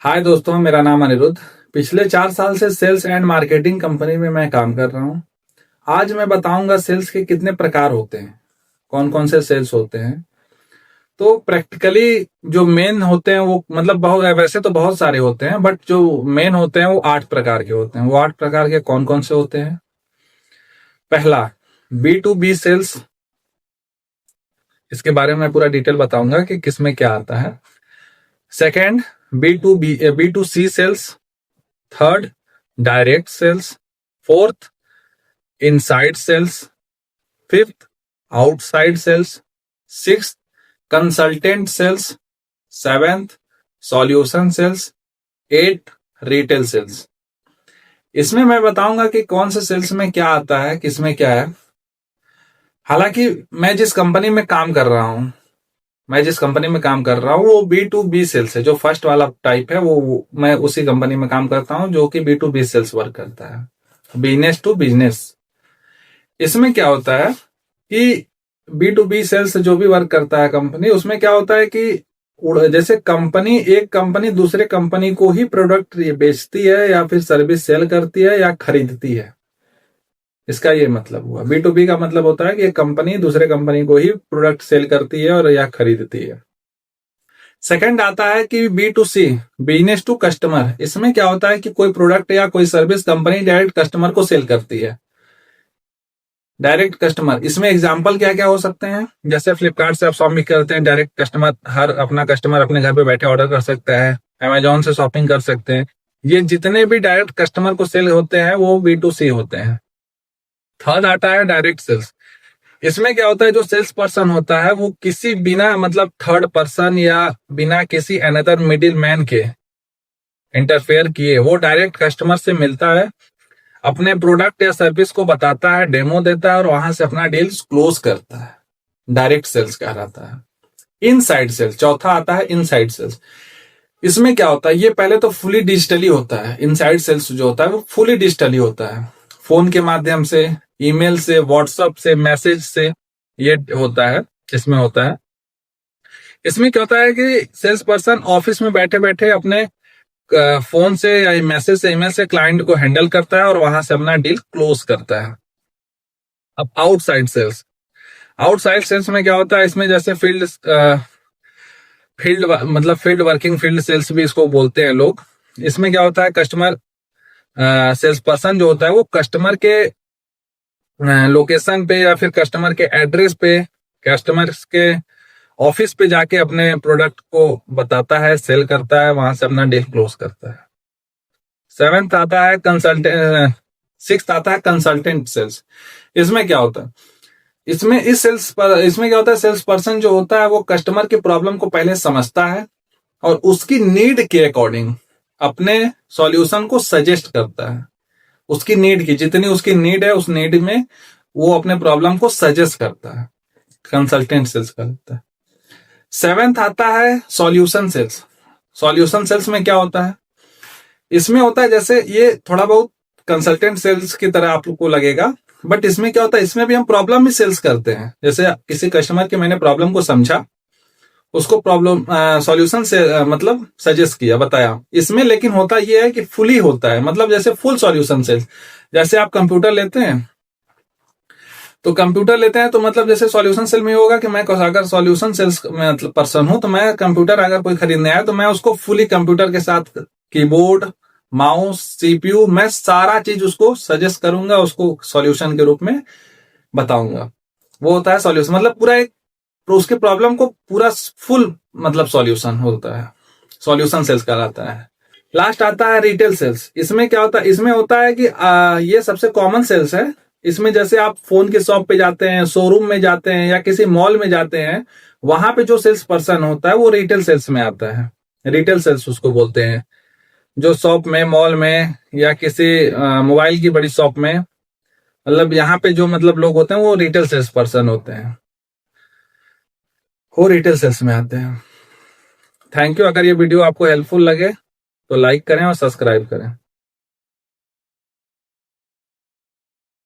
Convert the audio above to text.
हाय दोस्तों, मेरा नाम अनिरुद्ध। पिछले 4 साल से सेल्स एंड मार्केटिंग कंपनी में मैं काम कर रहा हूँ। आज मैं बताऊंगा सेल्स के कितने प्रकार होते हैं, कौन कौन से सेल्स होते हैं। तो प्रैक्टिकली जो मेन होते हैं वो मतलब बहुत, वैसे तो बहुत सारे होते हैं, बट जो मेन होते हैं वो 8 प्रकार के होते हैं। वो 8 प्रकार के कौन कौन से होते हैं? पहला, B2B सेल्स। इसके बारे में मैं पूरा डिटेल बताऊंगा कि किसमें क्या आता है। Second, B2C sales. Third, direct sales. Fourth, inside sales. Fifth, outside sales. Sixth, consultant sales. Seventh, solution sales. Eight, retail sales. इसमें मैं बताऊंगा कि कौन से सेल्स में क्या आता है, किसमें क्या है। हालांकि मैं जिस कंपनी में काम कर रहा हूं वो B2B सेल्स है। जो फर्स्ट वाला टाइप है वो मैं उसी कंपनी में काम करता हूं जो कि B2B सेल्स वर्क करता है, बिजनेस टू बिजनेस। इसमें क्या होता है कि B2B सेल्स जो भी वर्क करता है कंपनी, उसमें क्या होता है कि जैसे एक कंपनी दूसरे कंपनी को ही प्रोडक्ट बेचती है या फिर सर्विस सेल करती है या खरीदती है। इसका ये मतलब हुआ। B2B का मतलब होता है कि एक कंपनी दूसरे कंपनी को ही प्रोडक्ट सेल करती है और या खरीदती है। सेकंड आता है कि B2C, बिजनेस टू कस्टमर। इसमें क्या होता है कि कोई प्रोडक्ट या कोई सर्विस कंपनी डायरेक्ट कस्टमर को सेल करती है। डायरेक्ट कस्टमर, इसमें एग्जांपल क्या क्या हो सकते हैं? जैसे फ्लिपकार्ट से आप शॉपिंग करते हैं, डायरेक्ट कस्टमर, अपना कस्टमर अपने घर पे बैठे ऑर्डर कर सकता है। अमेजोन से शॉपिंग कर सकते हैं। ये जितने भी डायरेक्ट कस्टमर को सेल होते हैं वो B2C होते हैं। थर्ड आता है डायरेक्ट सेल्स। इसमें क्या होता है, जो सेल्स पर्सन होता है वो किसी बिना मतलब थर्ड पर्सन या बिना किसी अनदर मिडिल मैन के इंटरफेयर किए वो डायरेक्ट कस्टमर से मिलता है, अपने प्रोडक्ट या सर्विस को बताता है, डेमो देता है और वहां से अपना डील्स क्लोज करता है। डायरेक्ट सेल्स कहलाता है। इनसाइड सेल्स, चौथा आता है इनसाइड सेल्स। इसमें क्या होता है, ये पहले तो फुली डिजिटली होता है। इनसाइड सेल्स जो होता है वो फुली डिजिटली होता है, फोन के माध्यम से, ईमेल से, व्हाट्सएप से, मैसेज से ये होता है। इसमें होता है, इसमें क्या होता है कि सेल्स पर्सन ऑफिस में बैठे बैठे अपने फोन से या मैसेज से, ईमेल से क्लाइंट को हैंडल करता है और वहां से अपना डील क्लोज करता है। अब आउटसाइड सेल्स में क्या होता है, इसमें जैसे फील्ड वर्किंग, फील्ड सेल्स भी इसको बोलते हैं लोग। इसमें क्या होता है, कस्टमर सेल्स पर्सन जो होता है वो कस्टमर के लोकेशन पे या फिर कस्टमर के एड्रेस पे, कस्टमर के ऑफिस पे जाके अपने प्रोडक्ट को बताता है, सेल करता है, वहां से अपना डील क्लोज करता है। सिक्स्थ आता है कंसल्टेंट सेल्स। इसमें क्या होता है, इसमें क्या होता है, सेल्स पर्सन जो होता है वो कस्टमर की प्रॉब्लम को पहले समझता है और उसकी नीड के अकॉर्डिंग अपने सॉल्यूशन को सजेस्ट करता है। उसकी नीड की, जितनी उसकी नीड है उस नीड में वो अपने प्रॉब्लम को सजेस्ट करता है। कंसल्टेंट सेल्स कहलाता है। सेवेंथ आता है सॉल्यूशन सेल्स। सॉल्यूशन सेल्स में क्या होता है, इसमें होता है जैसे ये थोड़ा बहुत कंसल्टेंट सेल्स की तरह आपको लगेगा, बट इसमें क्या होता है, इसमें भी हम प्रॉब्लम भी सेल्स करते हैं। जैसे किसी कस्टमर की मैंने प्रॉब्लम को समझा, उसको प्रॉब्लम सॉल्यूशन से मतलब सजेस्ट किया, बताया। इसमें लेकिन होता यह है कि फुली होता है, मतलब जैसे फुल सॉल्यूशन सेल्स। जैसे आप कंप्यूटर लेते हैं तो मतलब जैसे सॉल्यूशन सेल में होगा कि मैं अगर सॉल्यूशन सेल्स मतलब पर्सन हूं तो मैं कंप्यूटर अगर कोई खरीदने आया तो मैं उसको फुली कंप्यूटर के साथ कीबोर्ड, माउस, CPU, मैं सारा चीज उसको सजेस्ट करूंगा, उसको सॉल्यूशन के रूप में बताऊंगा। वो होता है सॉल्यूशन, मतलब पूरा एक उसके प्रॉब्लम को पूरा फुल मतलब सॉल्यूशन होता है, सॉल्यूशन सेल्स कहलाता है। लास्ट आता है रिटेल सेल्स। इसमें क्या होता है, इसमें होता है कि ये सबसे कॉमन सेल्स है। इसमें जैसे आप फोन के शॉप पे जाते हैं, शोरूम में जाते हैं या किसी मॉल में जाते हैं, वहां पे जो सेल्स पर्सन होता है वो रिटेल सेल्स में आता है। रिटेल सेल्स उसको बोलते हैं। जो शॉप में, मॉल में या किसी मोबाइल की बड़ी शॉप में, मतलब यहाँ पे जो मतलब लोग होते हैं वो रिटेल सेल्स पर्सन होते हैं, वो रिटेल सेल्स में आते हैं। Thank you. अगर ये वीडियो आपको हेल्पफुल लगे तो लाइक करें और सब्सक्राइब करें।